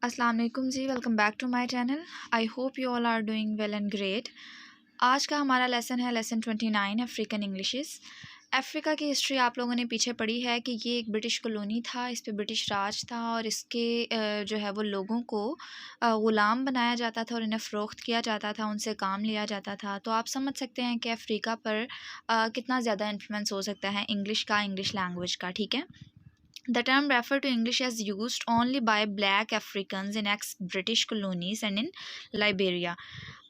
अस्सलाम वालेकुम जी, welcome back to my channel. I hope you all are doing well and great. आज का हमारा लेसन है लेसन 29 अफ्रीकन इंग्लिशेस। अफ्रीका की हिस्ट्री आप लोगों ने पीछे पढ़ी है कि ये एक ब्रिटिश कॉलोनी था, इस पे ब्रिटिश राज था और इसके जो है वो लोगों को ग़ुलाम बनाया जाता था और इन्हें फ़रोख्त किया जाता था, उनसे काम लिया जाता था। तो आप समझ सकते हैं कि अफ्रीका पर कितना ज़्यादा इन्फ्लुएंस हो सकता है इंग्लिश का, इंग्लिश लैंग्वेज का। ठीक है। The term refer to English as used only by black Africans in ex-British colonies and in Liberia.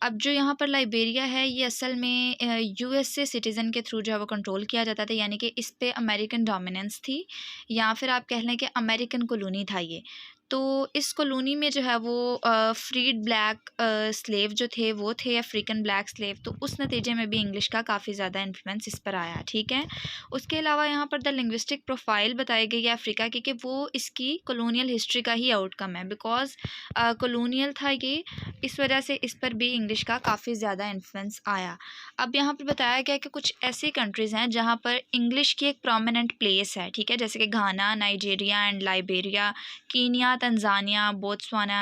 अब जो यहाँ पर लाइबेरिया है ये असल में यूएसए सिटीज़न के थ्रू जो है वो कंट्रोल किया जाता था, यानी कि इस पे अमेरिकन डोमिनेंस थी या फिर आप कह लें कि अमेरिकन कॉलोनी था ये। तो इस कॉलोनी में जो है वो फ्रीड ब्लैक स्लेव जो थे वो थे अफ्रीकन ब्लैक स्लेव, तो उस नतीजे में भी इंग्लिश का काफ़ी ज़्यादा इन्फ्लुएंस इस पर आया। ठीक है। उसके अलावा यहाँ पर द लिंग्विस्टिक प्रोफाइल बताई गई है अफ्रीका की कि वो इसकी कॉलोनियल हिस्ट्री का ही आउटकम है, बिकॉज कॉलोनियल था ये, इस वजह से इस पर भी इंग्लिश का काफ़ी ज़्यादा इन्फ्लुएंस आया। अब यहाँ पर बताया गया कि कुछ ऐसी कंट्रीज़ हैं जहाँ पर इंग्लिश की एक प्रोमिनेंट प्लेस है। ठीक है। जैसे कि Ghana, Nigeria and Liberia, Kenya, Tanzania, Botswana,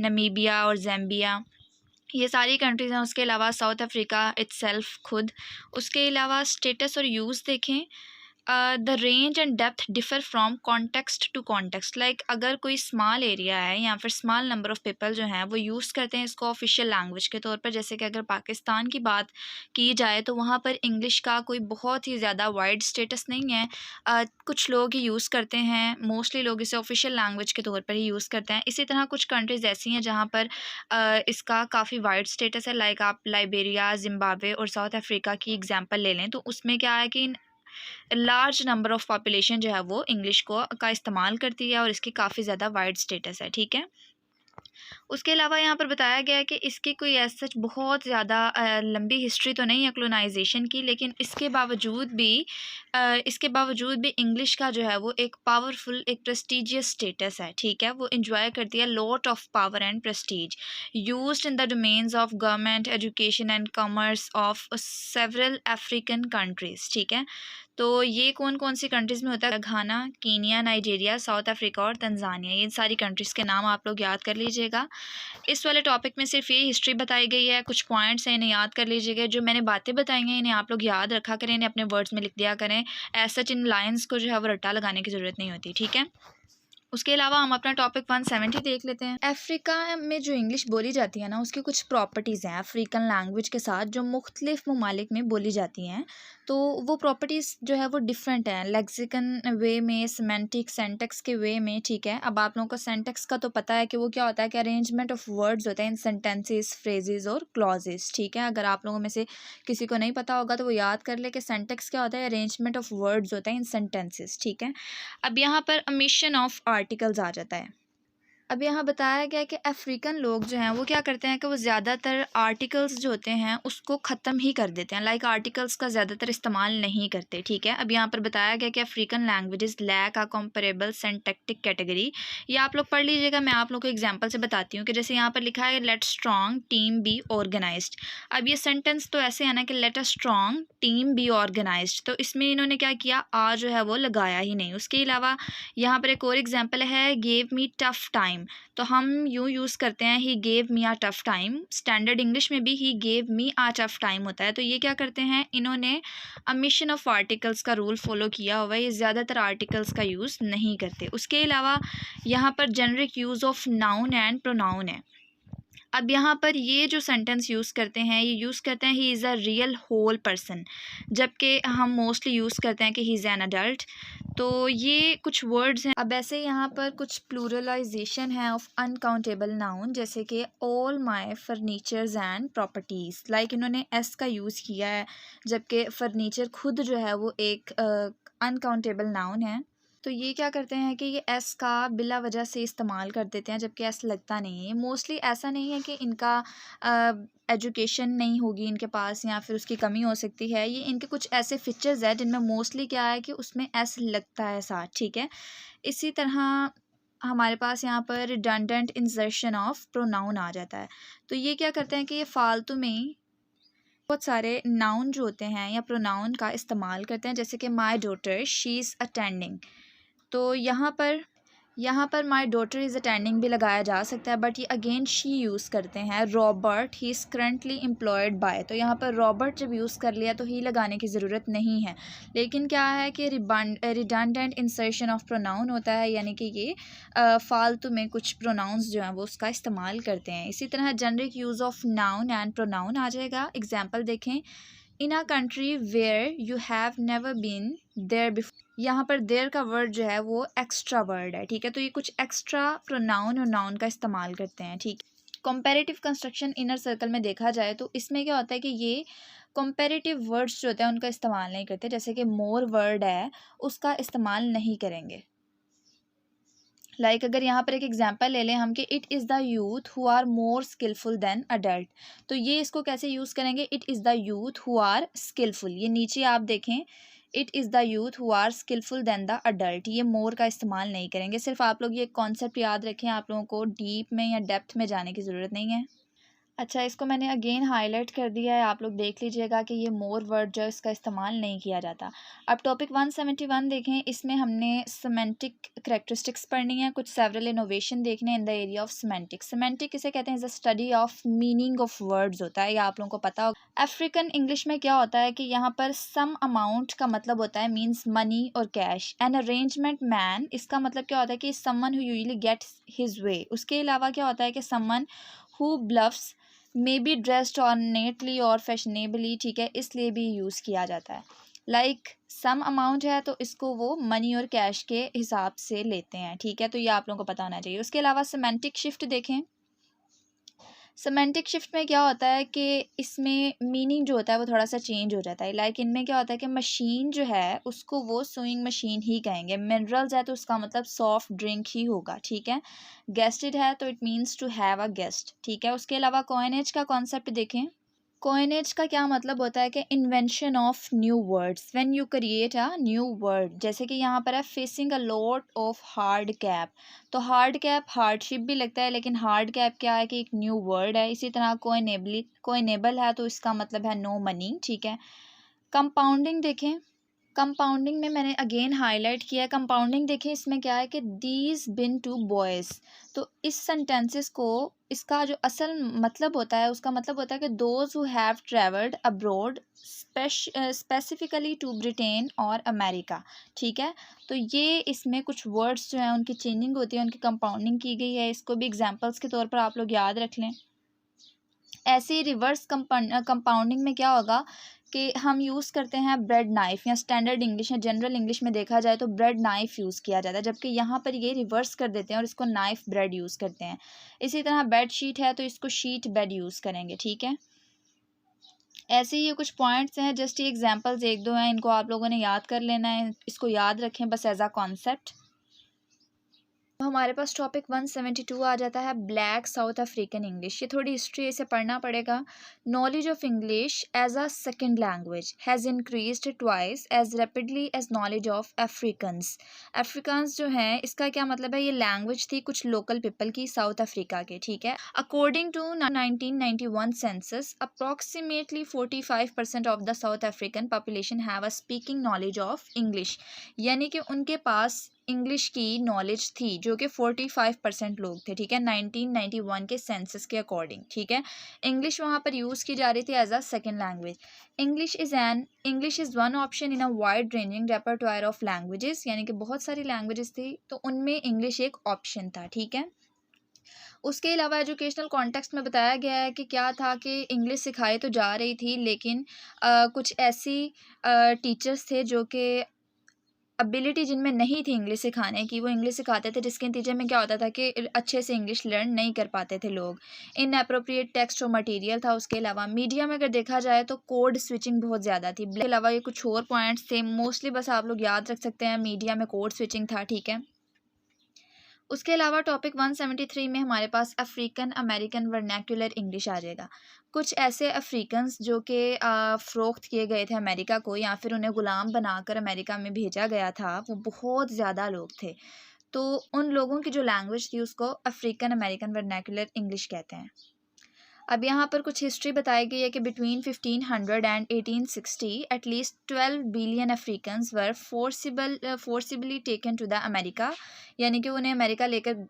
Namibia और ज़ैम्बिया, ये सारी कंट्रीज़ हैं। उसके अलावा साउथ अफ्रीका इटसेल्फ खुद। उसके अलावा स्टेटस और यूज़ देखें, the range and depth differ from context to context. Like अगर कोई स्मॉल एरिया है या फिर स्मॉल नंबर ऑफ़ पीपल जो हैं वो यूज़ करते हैं इसको ऑफिशियल लैंग्वेज के तौर पर, जैसे कि अगर पाकिस्तान की बात की जाए तो वहाँ पर इंग्लिश का कोई बहुत ही ज़्यादा वाइड स्टेटस नहीं है। कुछ लोग ही यूज़ करते हैं, मोस्टली लोग इसे ऑफिशियल लैंग्वेज के तौर पर ही यूज़ करते हैं। इसी तरह कुछ कंट्रीज़ ऐसी हैं जहाँ पर इसका काफ़ी वाइड स्टेटस है। लाइक आप लाइबेरिया, ज़िम्बाब्वे और साउथ अफ्रीका की एग्जांपल ले लें तो उसमें क्या है कि लार्ज नंबर ऑफ़ पॉपुलेशन जो है वो इंग्लिश को का इस्तेमाल करती है और इसकी काफ़ी ज़्यादा वाइड स्टेटस है। ठीक है। उसके अलावा यहाँ पर बताया गया है कि इसकी कोई ऐसा सच बहुत ज़्यादा लंबी हिस्ट्री तो नहीं है कॉलोनाइजेशन की, लेकिन इसके बावजूद भी इंग्लिश का जो है वो एक पावरफुल, एक प्रेस्टिजियस स्टेटस है। ठीक है। वो इंजॉय करती है lot of power and Prestige, used in the domains of government, education and commerce of several African countries. ठीक है। तो ये कौन कौन सी कंट्रीज़ में होता है? घाना, कीनिया, नाइजीरिया, साउथ अफ्रीका और तंजानिया, ये सारी कंट्रीज़ के नाम आप लोग याद कर लीजिएगा। इस वाले टॉपिक में सिर्फ ये हिस्ट्री बताई गई है, कुछ पॉइंट्स हैं इन्हें याद कर लीजिएगा। जो मैंने बातें बताई हैं इन्हें आप लोग याद रखा करें, इन्हें अपने वर्ड्स में लिख दिया करें। ऐसा इन लाइन्स को जो है वो रट्टा लगाने की ज़रूरत नहीं होती। ठीक है। उसके अलावा हम अपना टॉपिक 170 देख लेते हैं। अफ्रीका में जो इंग्लिश बोली जाती है ना, उसकी कुछ प्रॉपर्टीज़ हैं अफ्रीकन लैंग्वेज के साथ जो मुख्तलिफ ममालिक में बोली जाती हैं। तो वो प्रॉपर्टीज़ जो है वो डिफरेंट हैं, लेक्सिकन वे में, सिमेंटिक सेंटेक्स के वे में। ठीक है। अब आप लोगों को सेंटेक्स का तो पता है कि वो क्या होता है कि अरेंजमेंट ऑफ वर्ड्स होते हैं इन सेंटेंसेस, फ्रेजेस और क्लॉजेस। ठीक है। अगर आप लोगों में से किसी को नहीं पता होगा तो वो याद कर ले कि सेंटेक्स क्या होता है, अरेंजमेंट ऑफ वर्ड्स होता है इन सेंटेंसेस। ठीक है। अब यहाँ पर ओमिशन ऑफ आर्टिकल्स आ जाता है। अब यहाँ बताया गया कि अफ्रीकन लोग जो हैं वो क्या करते हैं कि वो ज़्यादातर आर्टिकल्स जो होते हैं उसको ख़त्म ही कर देते हैं, लाइक आर्टिकल्स का ज़्यादातर इस्तेमाल नहीं करते। ठीक है। अब यहाँ पर बताया गया कि African languages lack a comparable syntactic category. ये आप लोग पढ़ लीजिएगा, मैं आप लोग को एग्जांपल से बताती हूँ कि जैसे यहाँ पर लिखा है let strong team be organised. अब ये सेंटेंस तो ऐसे है ना कि let a strong team be organised, तो इसमें इन्होंने क्या किया, आ जो है वो लगाया ही नहीं। उसके अलावा यहाँ पर एक और एग्जाम्पल है गेव मी टफ टाइम, तो हम यूँ यूज़ करते हैं he gave me a tough time. Standard English में भी he gave me a tough time होता है। तो ये क्या करते हैं, इन्होंने ओमिशन ऑफ आर्टिकल्स का रूल फॉलो किया हुआ है, ये ज़्यादातर आर्टिकल्स का यूज़ नहीं करते। उसके अलावा यहाँ पर generic use of noun and pronoun है। अब यहाँ पर ये जो सेंटेंस यूज़ करते हैं ये यूज़ करते हैं he is a real whole person, जबकि हम मोस्टली यूज़ करते हैं कि ही इज़ एन अडल्ट। तो ये कुछ वर्ड्स हैं। अब ऐसे यहाँ पर कुछ प्लूरलाइजेशन है ऑफ अनकाउंटेबल नाउन, जैसे कि all my furnitures and properties. Like इन्होंने एस का यूज़ किया है, जबकि फर्नीचर खुद जो है वो एक अनकाउंटेबल नाउन है। तो ये क्या करते हैं कि ये एस का बिला वजह से इस्तेमाल कर देते हैं, जबकि एस लगता नहीं है। मोस्टली ऐसा नहीं है कि इनका एजुकेशन नहीं होगी इनके पास या फिर उसकी कमी हो सकती है, ये इनके कुछ ऐसे फीचर्स हैं जिनमें मोस्टली क्या है कि उसमें एस लगता है साथ। ठीक है। इसी तरह हमारे पास यहाँ पर रिडंडेंट इंसर्शन ऑफ प्रोनाउन आ जाता है। तो ये क्या करते हैं कि ये फालतू में ही बहुत सारे नाउन जो होते हैं या प्रोनाउन का इस्तेमाल करते हैं, जैसे कि my daughter she is attending. तो यहाँ पर यहाँ पर माई डॉटर इज़ अटेंडिंग भी लगाया जा सकता है, बट ये अगेन शी यूज़ करते हैं। Robert he is currently employed by, तो यहाँ पर रॉबर्ट जब यूज़ कर लिया तो ही लगाने की ज़रूरत नहीं है। लेकिन क्या है कि रिडंडेंट इंसर्शन ऑफ प्रोनाउन होता है, यानी कि ये फालतू में कुछ प्रोनाउंस जो हैं वो उसका इस्तेमाल करते हैं। इसी तरह generic use of noun and pronoun आ जाएगा। एग्जाम्पल देखें, in a country where you have never been there before, यहाँ पर देयर का वर्ड जो है वो एक्स्ट्रा वर्ड है, ठीक है। तो ये कुछ एक्स्ट्रा प्रोनाउन और नाउन का इस्तेमाल करते हैं, ठीक। कंपैरेटिव कंस्ट्रक्शन इनर सर्कल में देखा जाए तो इसमें क्या होता है कि ये कंपैरेटिव वर्ड्स जो होते हैं उनका इस्तेमाल नहीं करते। जैसे कि मोर वर्ड है, उसका इस्तेमाल नहीं करेंगे। अगर यहाँ पर एक एग्जांपल ले लें हम कि it is the youth who are more skilful than adult, तो ये इसको कैसे यूज़ करेंगे, it is the youth who are skilful. ये नीचे आप देखें, it is the youth who are skilful than the adult, ये मोर का इस्तेमाल नहीं करेंगे। सिर्फ आप लोग ये कॉन्सेप्ट याद रखें, आप लोगों को डीप में या डेप्थ में जाने की ज़रूरत नहीं है। अच्छा, इसको मैंने अगेन हाईलाइट कर दिया है, आप लोग देख लीजिएगा कि ये मोर वर्ड जो है इसका इस्तेमाल नहीं किया जाता। अब टॉपिक 171 देखें, इसमें हमने सिमेंटिक करेक्टरिस्टिक्स पढ़नी है, कुछ सेवरल इनोवेशन देखने in the area of semantic. Semantic किसे कहते हैं, is the study of meaning of words होता है, या आप लोगों को पता होगा। अफ्रीकन इंग्लिश में क्या होता है कि यहाँ पर सम अमाउंट का मतलब होता है मीन्स मनी और कैश। एन अरेंजमेंट मैन, इसका मतलब क्या होता है कि someone who usually gets his way. उसके अलावा क्या होता है कि someone who bluffs may be dressed ornately और फैशनेबली, ठीक है, इसलिए भी यूज़ किया जाता है। सम अमाउंट है तो इसको वो मनी और कैश के हिसाब से लेते हैं, ठीक है। तो ये आप लोगों को पता होना चाहिए। उसके अलावा सिमेंटिक शिफ्ट देखें, सिमेंटिक शिफ्ट में क्या होता है कि इसमें मीनिंग जो होता है वो थोड़ा सा चेंज हो जाता है। इनमें क्या होता है कि मशीन जो है उसको वो सोइंग मशीन ही कहेंगे। मिनरल्स है तो उसका मतलब सॉफ्ट ड्रिंक ही होगा, ठीक है। गेस्टेड है तो it means to have a guest, ठीक है। उसके अलावा कॉइनेज का कॉन्सेप्ट देखें, कॉइनेज का क्या मतलब होता है कि invention of new words, when you create a new word. जैसे कि यहाँ पर है facing a lot of hard cap, तो हार्ड कैप हार्डशिप भी लगता है, लेकिन हार्ड कैप क्या है कि एक न्यू वर्ड है। इसी तरह कोइनेबल है तो इसका मतलब है नो मनी, ठीक है। कंपाउंडिंग देखें, कंपाउंडिंग में मैंने अगेन हाईलाइट किया है। कंपाउंडिंग देखें, इसमें क्या है कि दीज बिन टू बॉयज़, तो इस सेंटेंसेस को इसका जो असल मतलब होता है उसका मतलब होता है कि those who have travelled abroad specifically to Britain और अमेरिका, ठीक है। तो ये इसमें कुछ वर्ड्स जो हैं उनकी चेंजिंग होती है, उनकी कंपाउंडिंग की गई है। इसको भी एग्जाम्पल्स के तौर पर आप लोग याद रख लें। ऐसे रिवर्स कंपाउंडिंग में क्या होगा कि हम यूज़ करते हैं ब्रेड नाइफ़, या स्टैंडर्ड इंग्लिश या जनरल इंग्लिश में देखा जाए तो ब्रेड नाइफ़ यूज़ किया जाता है, जबकि यहाँ पर ये रिवर्स कर देते हैं और इसको नाइफ़ ब्रेड यूज़ करते हैं। इसी तरह बेड शीट है तो इसको शीट बेड यूज़ करेंगे, ठीक है। ऐसे ही ये कुछ पॉइंट्स हैं, जस्ट ये एग्जांपल्स एक दो हैं, इनको आप लोगों ने याद कर लेना है, इसको याद रखें बस एज अ कॉन्सेप्ट। तो हमारे पास टॉपिक 172 आ जाता है, ब्लैक साउथ अफ्रीकन इंग्लिश। ये थोड़ी हिस्ट्री इसे पढ़ना पड़ेगा। Knowledge of English as a second language has increased twice as rapidly as knowledge of Afrikaans. Afrikaans जो हैं इसका क्या मतलब है, ये लैंग्वेज थी कुछ लोकल पीपल की साउथ अफ्रीका के, ठीक है। According to 1991 census approximately 45% of the South African population have a speaking knowledge of English, यानी कि उनके पास इंग्लिश की नॉलेज थी, जो कि 45% लोग थे, ठीक है, 1991 के सेंसस के अकॉर्डिंग, ठीक है। इंग्लिश वहाँ पर यूज़ की जा रही थी as a second language. English is one option in a wide ranging repertoire of languages, यानी कि बहुत सारी लैंग्वेजेस थी तो उनमें इंग्लिश एक ऑप्शन था, ठीक है। उसके अलावा एजुकेशनल कॉन्टेक्स्ट में बताया गया है कि क्या था कि इंग्लिश सिखाई तो जा रही थी, लेकिन कुछ ऐसी टीचर्स थे जो कि एबिलिटी जिनमें नहीं थी इंग्लिश सिखाने की, वो इंग्लिश सिखाते थे, जिसके नतीजे में क्या होता था कि अच्छे से इंग्लिश लर्न नहीं कर पाते थे लोग। इन अप्रोप्रिएट टेक्स्ट और मटेरियल था। उसके अलावा मीडिया में अगर देखा जाए तो कोड स्विचिंग बहुत ज़्यादा थी। इसके अलावा ये कुछ और पॉइंट्स थे, मोस्टली बस आप लोग याद रख सकते हैं, मीडिया में कोड स्विचिंग था, ठीक है। उसके अलावा टॉपिक 173 में हमारे पास अफ्रीकन अमेरिकन वर्नैक्युलर इंग्लिश आ जाएगा। कुछ ऐसे अफ्रीकन्स जो कि फ़रोख्त किए गए थे अमेरिका को, या फिर उन्हें ग़ुलाम बनाकर अमेरिका में भेजा गया था, वो बहुत ज़्यादा लोग थे। तो उन लोगों की जो लैंग्वेज थी उसको अफ्रीकन अमेरिकन वर्नैक्युलर इंग्लिश कहते हैं। अब यहाँ पर कुछ हिस्ट्री बताई गई है कि between 1500 and 1860 at least 12 billion Africans were forcibly taken to the America, यानी कि उन्हें अमेरिका लेकर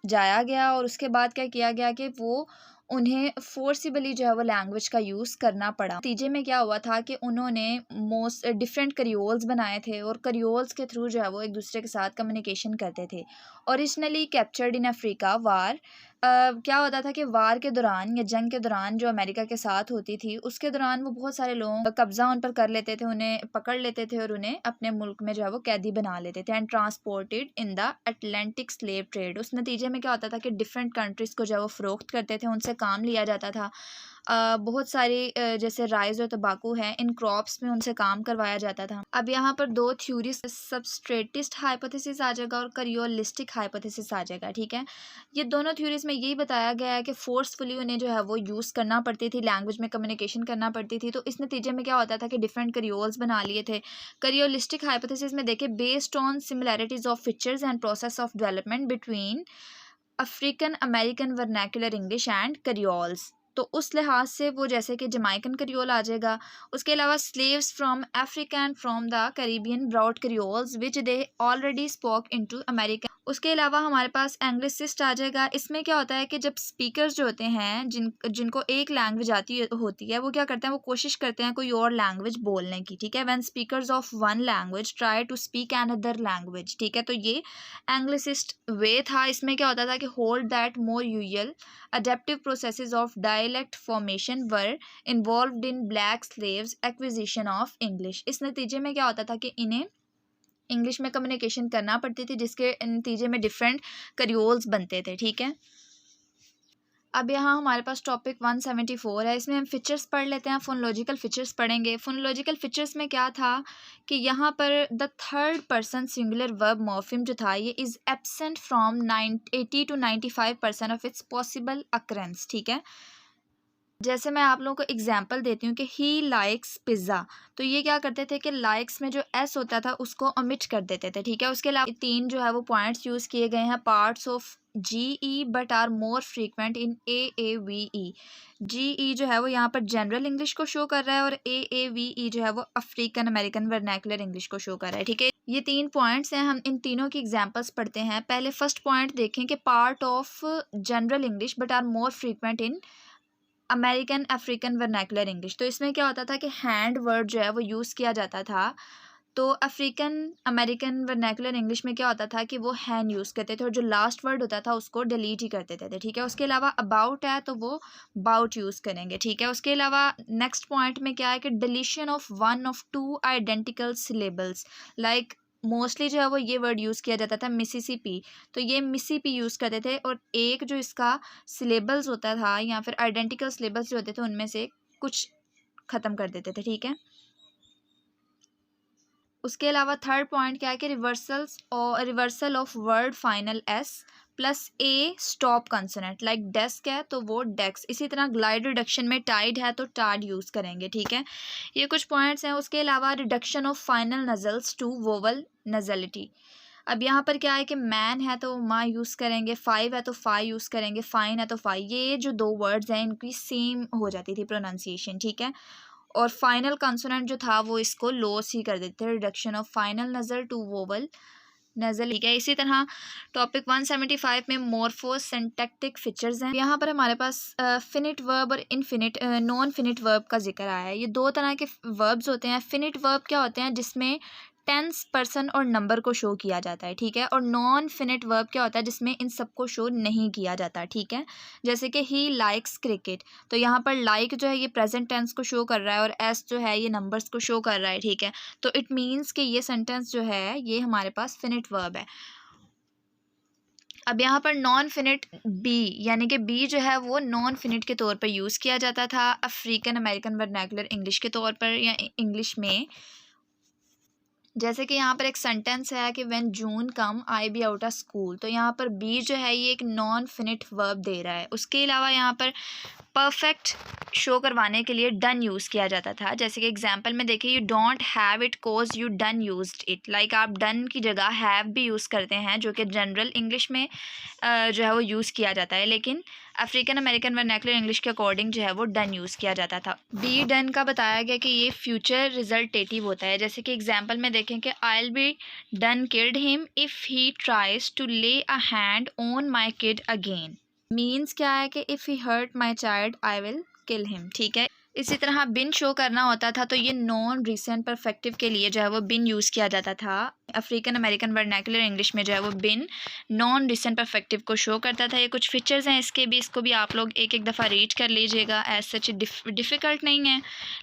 जाया गया और उसके बाद क्या किया गया कि वो उन्हें फोर्सिबली जो है वो लैंग्वेज का यूज़ करना पड़ा। नतीजे में क्या हुआ था कि उन्होंने मोस्ट डिफरेंट करियोल्स बनाए थे और करियोल्स के थ्रू जो है वो एक दूसरे के साथ कम्युनिकेशन करते थे। ओरिजिनली कैप्चर्ड इन अफ्रीका वार, क्या होता था कि वार के दौरान या जंग के दौरान जो अमेरिका के साथ होती थी उसके दौरान वो बहुत सारे लोग कब्जा उन पर कर लेते थे, उन्हें पकड़ लेते थे और उन्हें अपने मुल्क में जो है वो कैदी बना लेते थे and transported in the Atlantic slave trade. उस नतीजे में क्या होता था कि डिफरेंट कंट्रीज़ को जो है वो फ़रोख्त करते थे, उनसे काम लिया जाता था। बहुत सारी जैसे राइस और तंबाकू है, इन क्रॉप्स में उनसे काम करवाया जाता था। अब यहाँ पर दो थ्योरीज, सबस्ट्रेटिस्ट हाइपोथेसिस आ जाएगा और करियोलिस्टिक हाइपोथेसिस आ जाएगा, ठीक है। ये दोनों थ्योरीज में यही बताया गया है कि फोर्सफुली उन्हें जो है वो यूज़ करना पड़ती थी, लैंग्वेज में कम्युनिकेशन करना पड़ती थी, तो इस नतीजे में क्या होता था कि डिफरेंट करियोल्स बना लिए थे। करियोलिस्टिक हाइपोथेसिस में देखे based on similarities of features and process of development between African American vernacular English and creoles, तो उस लिहाज से वो जैसे कि जमाइकन करियोल आ जाएगा। उसके अलावा slaves from Africa and from the Caribbean brought creoles which they already spoke into American. उसके अलावा हमारे पास एंग्लिसिस्ट आ जाएगा। इसमें क्या होता है कि जब स्पीकर्स जो होते हैं जिनको एक लैंग्वेज आती होती है वो क्या करते हैं, वो कोशिश करते हैं कोई और लैंग्वेज बोलने की, ठीक है। When speakers of one language try to speak another language, ठीक है, तो ये एंग्लिसिस्ट वे था। इसमें क्या होता था कि hold that more usual adaptive processes of dialect formation were involved in black slaves acquisition of English। इस नतीजे में क्या होता था कि इन्हें इंग्लिश में कम्युनिकेशन करना पड़ती थी, जिसके नतीजे में डिफरेंट करियोल्स बनते थे, ठीक है। अब यहाँ हमारे पास टॉपिक 174 है, इसमें हम फीचर्स पढ़ लेते हैं, फोनोलॉजिकल फीचर्स पढ़ेंगे। फोनोलॉजिकल फीचर्स में क्या था कि यहाँ पर the third person singular verb morpheme जो था ये is absent from 80 to 95% of its possible occurrence, ठीक है। जैसे मैं आप लोगों को एग्जांपल देती हूँ कि ही लाइक्स पिज़्ज़ा, तो ये क्या करते थे कि लाइक्स में जो एस होता था उसको ओमिट कर देते थे, ठीक है। उसके अलावा तीन जो है वो पॉइंट्स यूज़ किए गए हैं, parts of GE but are more frequent in AAVE। GE जो है वो यहाँ पर जनरल इंग्लिश को शो कर रहा है और AAVE जो है वो अफ्रीकन अमेरिकन वर्नाकुलर इंग्लिश को शो कर रहा है, ठीक है। ये तीन पॉइंट्स हैं, हम इन तीनों की एग्जांपल्स पढ़ते हैं। पहले फर्स्ट पॉइंट देखें कि part of general English but are more frequent in American African vernacular English. तो इसमें क्या होता था कि हैंड वर्ड जो है वो यूज़ किया जाता था, तो अफ्रीकन अमेरिकन वर्नाकुलर इंग्लिश में क्या होता था कि वो हैंड यूज़ करते थे और जो लास्ट वर्ड होता था उसको डिलीट ही कर देते थे, ठीक है। उसके अलावा अबाउट है तो वो बाउट यूज़ करेंगे, ठीक है। उसके अलावा नेक्स्ट पॉइंट में क्या है कि deletion of one of two identical syllables, like mostly जो है वो ये वर्ड यूज़ किया जाता था मिसिसिपी, तो ये मिसिपी यूज़ करते थे और एक जो इसका सिलेबल्स होता था या फिर आइडेंटिकल सिलेबल्स जो होते थे उनमें से कुछ ख़त्म कर देते थे, ठीक है। उसके अलावा थर्ड पॉइंट क्या है कि reversal of word final S plus A stop consonant, like desk है तो वो डेस्क, इसी तरह ग्लाइड रिडक्शन में टाइड है तो टाड यूज़ करेंगे, ठीक है। ये कुछ पॉइंट्स हैं। उसके अलावा reduction of final nasals to vowel nasality. अब यहाँ पर क्या है कि मैन है तो माँ यूज़ करेंगे, फाइव है तो फाई यूज़ करेंगे, फाइन है तो फाई, ये जो दो वर्ड्स हैं इनकी सेम हो जाती थी प्रोनाउंसिएशन, ठीक है। और फाइनल कंसोनेंट जो था वो इसको लॉस ही कर देते थे, reduction of final nasal to vowel nasal, ठीक है। इसी तरह टॉपिक 175 में मोर्फो सिंटैक्टिक फीचर्स हैं। यहाँ पर हमारे पास फिनिट वर्ब और इनफिनिट नॉन फिनिट वर्ब का जिक्र आया है। ये दो तरह के वर्ब्स होते हैं। फिनिट वर्ब क्या होते हैं जिसमें टेंस, पर्सन और नंबर को शो किया जाता है, ठीक है। और नॉन फिनिट वर्ब क्या होता है जिसमें इन सबको शो नहीं किया जाता, ठीक है। जैसे कि ही लाइक्स क्रिकेट, तो यहाँ पर लाइक जो है ये प्रेजेंट टेंस को शो कर रहा है और एस जो है ये नंबर्स को शो कर रहा है, ठीक है। तो इट मीन्स कि ये सेंटेंस जो है ये हमारे पास फिनिट वर्ब है। अब यहाँ पर नॉन फिनिट बी, यानी कि बी जो है वो नॉन फिनिट के तौर पर यूज़ किया जाता था अफ्रीकन अमेरिकन वर्नाकुलर इंग्लिश के तौर पर या इंग्लिश में। जैसे कि यहाँ पर एक सेंटेंस है कि when June come I be out of school, तो यहाँ पर बी जो है ये एक नॉन फिनिट वर्ब दे रहा है। उसके अलावा यहाँ पर परफेक्ट शो करवाने के लिए डन यूज़ किया जाता था। जैसे कि एग्जांपल में देखिए, you don't have it cause you done used it. Like आप डन की जगह हैव भी यूज़ करते हैं, जो कि जनरल इंग्लिश में जो है वो यूज़ किया जाता है, लेकिन अफ्रीकन अमेरिकन वर्नाकुलर इंग्लिश के अकॉर्डिंग जो है वो डन यूज़ किया जाता था। बी डन का बताया गया कि ये फ्यूचर रिजल्टेटिव होता है। जैसे कि एग्जांपल में देखें कि I will be done killed him if he tries to lay a hand on my kid again. Means क्या है कि if he hurt my child I will kill him. ठीक है, इसी तरह बिन शो करना होता था तो ये नॉन रिसेंट परफेक्टिव के लिए जो है वो बिन यूज़ किया जाता था। अफ्रीकन अमेरिकन वर्नाकुलर इंग्लिश में जो है वो बिन नॉन रिसेंट परफेक्टिव को शो करता था। ये कुछ फीचर्स हैं इसके भी, इसको भी आप लोग एक एक दफ़ा रीड कर लीजिएगा। एज सच डिफ़िकल्ट नहीं है,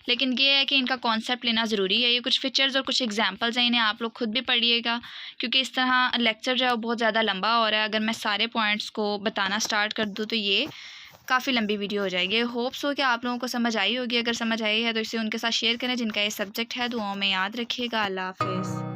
लेकिन ये है कि इनका कॉन्सेप्ट लेना ज़रूरी है। ये कुछ फीचर्स और कुछ एग्जाम्पल्स हैं, इन्हें आप लोग खुद भी पढ़िएगा, क्योंकि इस तरह लेक्चर जो है वो बहुत ज़्यादा लंबा हो रहा है। अगर मैं सारे पॉइंट्स को बताना स्टार्ट कर दूँ तो ये काफ़ी लंबी वीडियो हो जाएगी। होप्स हो कि आप लोगों को समझ आई होगी। अगर समझ आई है तो इसे उनके साथ शेयर करें जिनका ये सब्जेक्ट है। दुआओं में याद रखिएगा। अल्लाह हाफ़िज़।